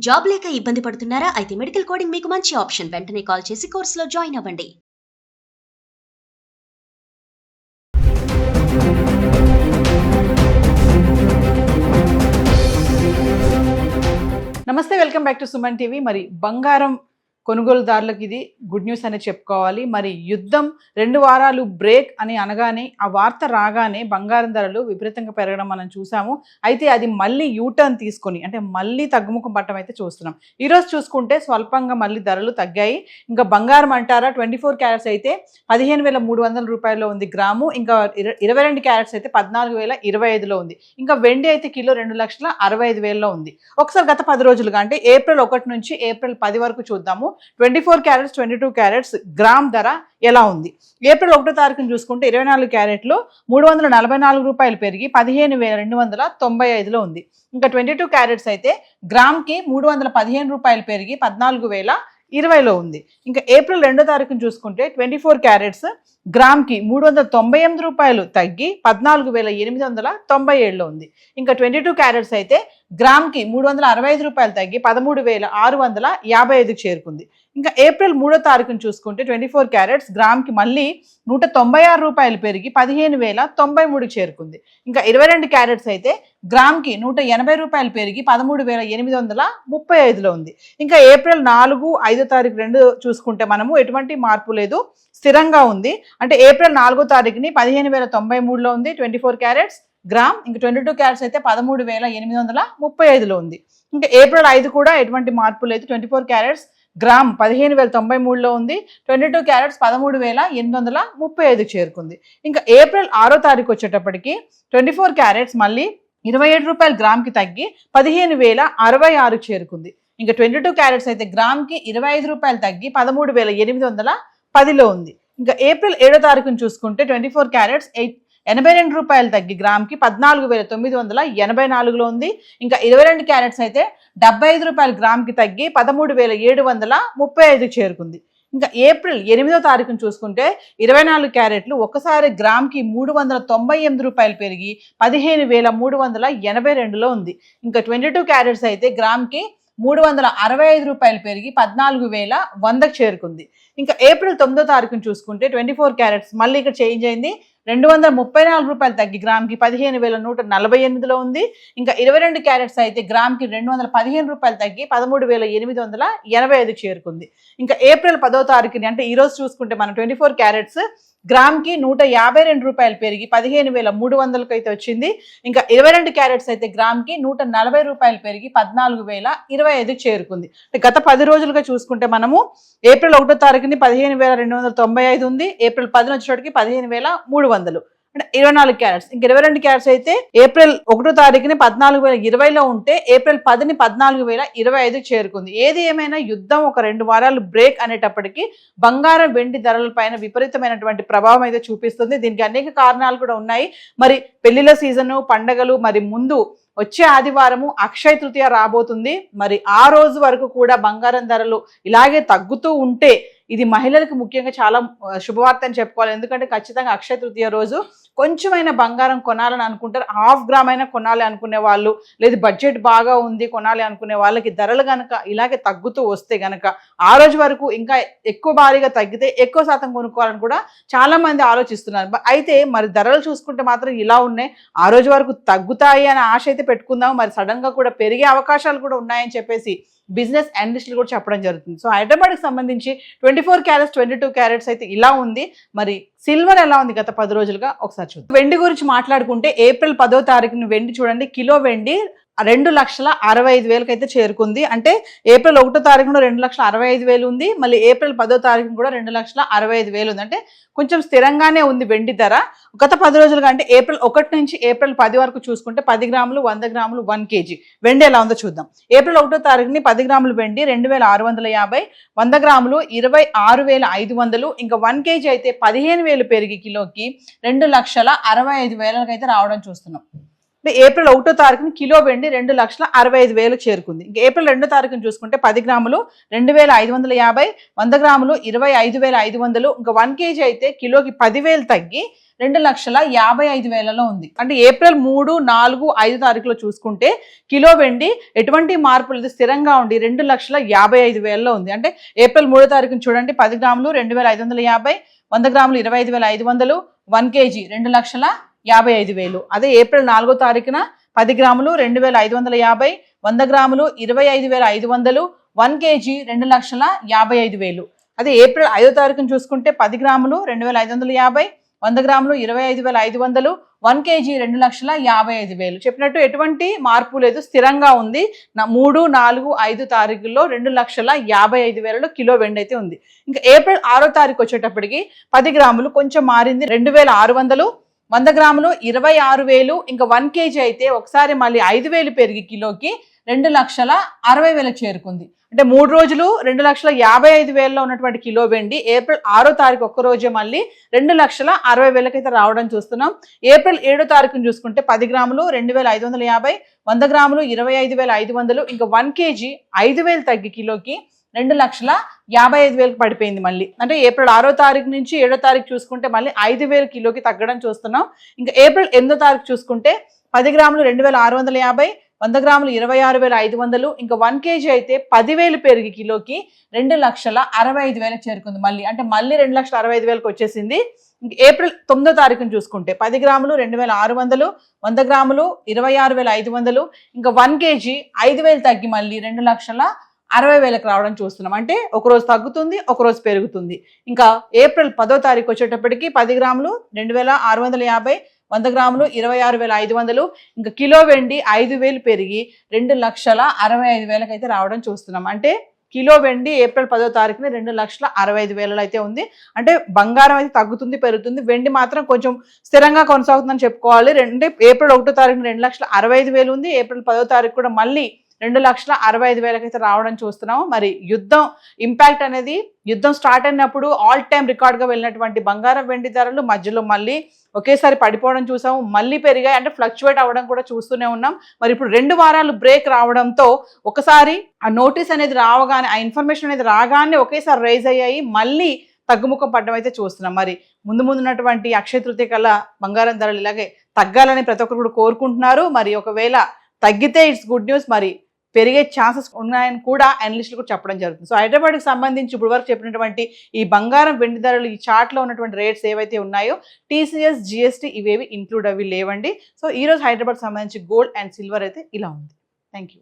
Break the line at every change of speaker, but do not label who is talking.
Job లేక ఇబ్బంది పడుతున్నారా? అయితే మెడికల్ కోడింగ్ మీకు మంచి ఆప్షన్. వెంటనే కాల్ చేసి కోర్సులో జాయిన్ అవ్వండి.
నమస్తే, welcome back to Suman TV. మరి బంగారం కొనుగోలుదారులకు ఇది గుడ్ న్యూస్ అనే చెప్పుకోవాలి. మరి యుద్ధం 2 వారాలు బ్రేక్ అని అనగానే, ఆ వార్త రాగానే బంగారం ధరలు విపరీతంగా పెరగడం మనం చూసాము. అయితే అది మళ్ళీ యూటర్న్ తీసుకొని, అంటే మళ్ళీ తగ్గుముఖం పట్టడం అయితే చూస్తున్నాం. ఈరోజు చూసుకుంటే స్వల్పంగా మళ్ళీ ధరలు తగ్గాయి. ఇంకా బంగారం అంటారా, 24 క్యారెట్స్ అయితే 15,300 రూపాయల్లో ఉంది గ్రాము. ఇంకా 22 క్యారెట్స్ అయితే 14,025లో ఉంది. ఇంకా వెండి అయితే కిలో 2,65,000లో ఉంది. ఒకసారి గత 10 రోజులుగా, అంటే ఏప్రిల్ 1 నుంచి ఏప్రిల్ 10 వరకు చూద్దాము. 24 క్యారెట్స్, 22 క్యారెట్స్ గ్రామ్ ధర ఎలా ఉంది. ఏప్రిల్ 1వ తారీఖును చూసుకుంటే 24 క్యారెట్లు 344 రూపాయలు పెరిగి 15,295లో ఉంది. ఇంకా 22 క్యారెట్స్ అయితే గ్రామ్కి 315 రూపాయలు పెరిగి 14,020లో ఉంది. ఇంకా ఏప్రిల్ 2వ తారీఖును చూసుకుంటే 24 క్యారెట్స్ గ్రామ్కి 398 రూపాయలు తగ్గి 14,897లో ఉంది. ఇంకా 22 క్యారెట్స్ అయితే గ్రామ్కి 365 రూపాయలు తగ్గి 13,655కి చేరుకుంది. ఇంకా ఏప్రిల్ 3వ తారీఖును చూసుకుంటే 24 క్యారెట్స్ గ్రామ్కి మళ్ళీ 196 రూపాయలు పెరిగి 15,093కి చేరుకుంది. ఇంకా 22 క్యారెట్స్ అయితే గ్రామ్కి 180 రూపాయలు పెరిగి 13,835లో ఉంది. ఇంకా ఏప్రిల్ 4, 5వ తారీఖు రెండు చూసుకుంటే మనము ఎటువంటి మార్పు లేదు, స్థిరంగా ఉంది. అంటే ఏప్రిల్ 4వ తారీఖుని 15,093లో ఉంది 24 క్యారెట్స్ గ్రామ్. ఇంకా 22 క్యారెట్స్ అయితే 13,835లో ఉంది. ఇంకా ఏప్రిల్ 5 కూడా ఎటువంటి మార్పు లేదు, 24 క్యారెట్స్ గ్రామ్ 15,093లో ఉంది. 22 క్యారెట్స్ 13,835కి చేరుకుంది. ఇంకా ఏప్రిల్ 6వ తారీఖు వచ్చేటప్పటికి 24 క్యారెట్స్ మళ్ళీ 27 రూపాయలు గ్రామ్కి తగ్గి 15,066కి చేరుకుంది. ఇంకా 22 క్యారెట్స్ అయితే గ్రామ్కి 25 రూపాయలు తగ్గి 13,810లో ఉంది. ఇంకా ఏప్రిల్ 7వ తారీఖును చూసుకుంటే 24 క్యారెట్స్ 82 రూపాయలు తగ్గి గ్రామ్కి 14,984లో ఉంది. ఇంకా 22 క్యారెట్స్ అయితే 75 రూపాయలు గ్రామ్కి తగ్గి 13,735కి చేరుకుంది. ఇంకా ఏప్రిల్ 8వ తారీఖును చూసుకుంటే 24 క్యారెట్లు ఒక్కసారి గ్రామ్కి 398 రూపాయలు పెరిగి 15,382లో ఉంది. ఇంకా 22 క్యారెట్స్ అయితే గ్రామ్కి 365 రూపాయలు పెరిగి 14,100కి చేరుకుంది. ఇంకా ఏప్రిల్ 9వ తారీఖును చూసుకుంటే 24 క్యారెట్స్ మళ్ళీ ఇక్కడ చేంజ్ అయింది, 234 రూపాయలు తగ్గి గ్రామ్కి 15,148లో ఉంది. ఇంకా 22 క్యారెట్స్ అయితే గ్రామ్కి 215 రూపాయలు తగ్గి 13,885కి చేరుకుంది. ఇంకా ఏప్రిల్ 10వ తారీఖుని, అంటే ఈరోజు చూసుకుంటే మనం 24 క్యారెట్స్ గ్రామ్కి 152 రూపాయలు పెరిగి 15,300కి అయితే వచ్చింది. ఇంకా 22 క్యారెట్స్ అయితే గ్రామ్కి 140 రూపాయలు పెరిగి 14,025కి చేరుకుంది. గత 10 రోజులుగా చూసుకుంటే మనము ఏప్రిల్ 1వ తారీఖుని 15,295 ఉంది, ఏప్రిల్ 10 వచ్చేటికి 15,300, అంటే 24 క్యారెట్స్. ఇంకా 22 క్యారెట్స్ అయితే ఏప్రిల్ 1వ తారీఖుని 14,020లో ఉంటే ఏప్రిల్ 10ని 14,025కి చేరుకుంది. ఏది ఏమైనా యుద్ధం ఒక 2 వారాలు బ్రేక్ అనేటప్పటికీ బంగారం, వెండి ధరల పైన విపరీతమైనటువంటి ప్రభావం అయితే చూపిస్తుంది. దీనికి అనేక కారణాలు కూడా ఉన్నాయి. మరి పెళ్లిళ్ళ సీజను, పండగలు, మరి ముందు వచ్చే ఆదివారము అక్షయ తృతీయ రాబోతుంది. మరి ఆ రోజు వరకు కూడా బంగారం ధరలు ఇలాగే తగ్గుతూ ఉంటే ఇది మహిళలకు ముఖ్యంగా చాలా శుభవార్త అని చెప్పుకోవాలి. ఎందుకంటే ఖచ్చితంగా అక్షయ తృతీయ రోజు కొంచెమైనా బంగారం కొనాలని అనుకుంటారు. 1/2 గ్రామ్ అయినా కొనాలి అనుకునే వాళ్ళు, లేదు బడ్జెట్ బాగా ఉంది కొనాలి అనుకునే వాళ్ళకి ధరలు కనుక ఇలాగే తగ్గుతూ వస్తే గనక ఆ రోజు వరకు ఇంకా ఎక్కువ భారీగా తగ్గితే ఎక్కువ శాతం కొనుక్కోవాలని కూడా చాలా మంది ఆలోచిస్తున్నారు. అయితే మరి ధరలు చూసుకుంటే మాత్రం ఇలా ఉన్నాయి. ఆ రోజు వరకు తగ్గుతాయి అనే ఆశ అయితే పెట్టుకుందాం. మరి సడన్ గా కూడా పెరిగే అవకాశాలు కూడా ఉన్నాయని చెప్పేసి బిజినెస్ అనలిస్టులు కూడా చెప్పడం జరుగుతుంది. సో హైదరాబాద్కి సంబంధించి 24 క్యారెట్స్, 22 క్యారెట్స్ అయితే ఇలా ఉంది. మరి సిల్వర్ ఎలా ఉంది గత 10 రోజులుగా ఒకసారి చూద్దాం. వెండి గురించి మాట్లాడుకుంటే ఏప్రిల్ 10వ తారీఖున వెండి చూడండి, కిలో వెండి 2,65,000కి అయితే చేరుకుంది. అంటే ఏప్రిల్ 1వ తారీఖున 2,65,000 ఉంది, మళ్ళీ ఏప్రిల్ 10వ తారీఖున కూడా 2,65,000 ఉంది. అంటే కొంచెం స్థిరంగానే ఉంది వెండి ధర గత 10 రోజులుగా. అంటే ఏప్రిల్ 1 నుంచి ఏప్రిల్ 10 వరకు చూసుకుంటే 10 గ్రాములు, 100 గ్రాములు, 1 kg వెండి ఎలా ఉందో చూద్దాం. ఏప్రిల్ 1వ తారీఖుని 10 గ్రాములు వెండి 2,650, 100 గ్రాములు 26,500, ఇంకా 1 kg అయితే 15,000 పెరిగి కిలోకి 2,65,000 అయితే రావడం చూస్తున్నాం. అంటే ఏప్రిల్ 1వ తారీఖున కిలో వెండి 2,65,000 చేరుకుంది. ఇంకా ఏప్రిల్ 2వ తారీఖున చూసుకుంటే 10 గ్రాములు 2,550, 100 గ్రాములు 25,500, ఇంకా 1 kg అయితే కిలోకి 10,000 తగ్గి 2,55,000లో ఉంది. అంటే ఏప్రిల్ 3, 4, 5 తారీఖులో చూసుకుంటే కిలో వెండి ఎటువంటి మార్పులు స్థిరంగా ఉండి 2,55,000లో ఉంది. అంటే ఏప్రిల్ 3 తారీఖున చూడండి 10 గ్రాములు 2,550, 100 గ్రాములు 25,500, 1 kg 2,55,000. అదే ఏప్రిల్ 4 తారీఖున 10 గ్రాములు 2,550, 100 గ్రాములు 25,500, 1 kg 2,55,000. అదే ఏప్రిల్ 5 తారీఖున చూసుకుంటే 10 గ్రాములు 2,550, 100 గ్రాములు 25,500, 1 kg 2,55,000. చెప్పినట్టు ఎటువంటి మార్పు లేదు, స్థిరంగా ఉంది. 3, 4, 5 తారీఖుల్లో 2,55,000లో కిలో వెండి అయితే ఉంది. ఇంకా ఏప్రిల్ 6 తారీఖు వచ్చేటప్పటికి 10 గ్రాములు కొంచెం మారింది 2,600, 100 గ్రాములు 26,000, ఇంకా 1 kg అయితే ఒకసారి మళ్ళీ 5,000 పెరిగి కిలోకి 2,60,000 చేరుకుంది. అంటే 3 రోజులు 2,55,000లో ఉన్నటువంటి కిలో వెండి ఏప్రిల్ 6 తారీఖు ఒక్క రోజే మళ్ళీ 2,60,000 అయితే రావడం చూస్తున్నాం. ఏప్రిల్ 7 తారీఖును చూసుకుంటే 10 గ్రాములు 2,550, 100 గ్రాములు 25,500, ఇంకా 1 kg 5,000 తగ్గి కిలోకి 2,55,000 పడిపోయింది మళ్ళీ. అంటే ఏప్రిల్ 6 తారీఖు నుంచి 7 తారీఖు చూసుకుంటే మళ్ళీ 5,000 కిలోకి తగ్గడం చూస్తున్నాం. ఇంకా ఏప్రిల్ 8 తారీఖు చూసుకుంటే 10 గ్రాములు 2,650, 100 గ్రాములు 26,500, ఇంకా 1 kg అయితే 10,000 పెరిగి కిలోకి 2,65,000 చేరుకుంది మళ్ళీ. అంటే మళ్ళీ 2,65,000కి వచ్చేసింది. ఇంక ఏప్రిల్ 9 తారీఖును చూసుకుంటే 10 గ్రాములు 2,600, 100 గ్రాములు 26,500, ఇంకా 1 kg 5,000 తగ్గి మళ్ళీ 2,60,000కి రావడం చూస్తున్నాం. అంటే ఒకరోజు తగ్గుతుంది, ఒకరోజు పెరుగుతుంది. ఇంకా ఏప్రిల్ 10 తారీఖు వచ్చేటప్పటికి 10 గ్రాములు 2,650, 100 గ్రాములు 26,500, ఇంకా కిలో వెండి 5,000 పెరిగి 2,65,000 అయితే రావడం చూస్తున్నాం. అంటే కిలో వెండి ఏప్రిల్ 10 తారీఖున 2,65,000 అయితే ఉంది. అంటే బంగారం అయితే తగ్గుతుంది, పెరుగుతుంది, వెండి మాత్రం కొంచెం స్థిరంగా కొనసాగుతుందని చెప్పుకోవాలి. అంటే ఏప్రిల్ 1 తారీఖున 2,65,000 ఉంది. ఏప్రిల్ 10 తారీఖు కూడా మళ్ళీ 2,65,000 అయితే రావడం చూస్తున్నాము. మరి యుద్ధం ఇంపాక్ట్ అనేది, యుద్ధం స్టార్ట్ అయినప్పుడు ఆల్ టైమ్ రికార్డ్గా వెళ్ళినటువంటి బంగారం వెండి ధరలు మధ్యలో మళ్ళీ ఒకేసారి పడిపోవడం చూసాము, మళ్ళీ పెరిగాయి. అంటే ఫ్లక్చువేట్ అవ్వడం కూడా చూస్తూనే ఉన్నాం. మరి ఇప్పుడు 2 వారాలు బ్రేక్ రావడంతో ఒకసారి ఆ నోటీస్ అనేది రావగానే, ఆ ఇన్ఫర్మేషన్ అనేది రాగానే ఒకేసారి రైజ్ అయ్యాయి, మళ్ళీ తగ్గుముఖం పడ్డం అయితే చూస్తున్నాం. మరి ముందు ఉన్నటువంటి అక్షయ తృతీయ కల్లా బంగారం ధరలు ఇలాగే తగ్గాలని ప్రతి ఒక్కరు కూడా కోరుకుంటున్నారు. మరి ఒకవేళ తగ్గితే ఇట్స్ గుడ్ న్యూస్, మరి పెరిగే ఛాన్సెస్ ఉన్నాయని కూడా అనలిస్టులు కూడా చెప్పడం జరుగుతుంది. సో హైదరాబాద్కి సంబంధించి ఇప్పుడు వరకు చెప్పినటువంటి ఈ బంగారం వెండి ధరలు, ఈ చార్ట్లో ఉన్నటువంటి రేట్స్ ఏవైతే ఉన్నాయో TCS, GST ఇవేవి ఇంక్లూడ్ అవి లేవండి. సో ఈరోజు హైదరాబాద్కి సంబంధించి గోల్డ్ అండ్ సిల్వర్ అయితే ఇలా ఉంది. Thank you.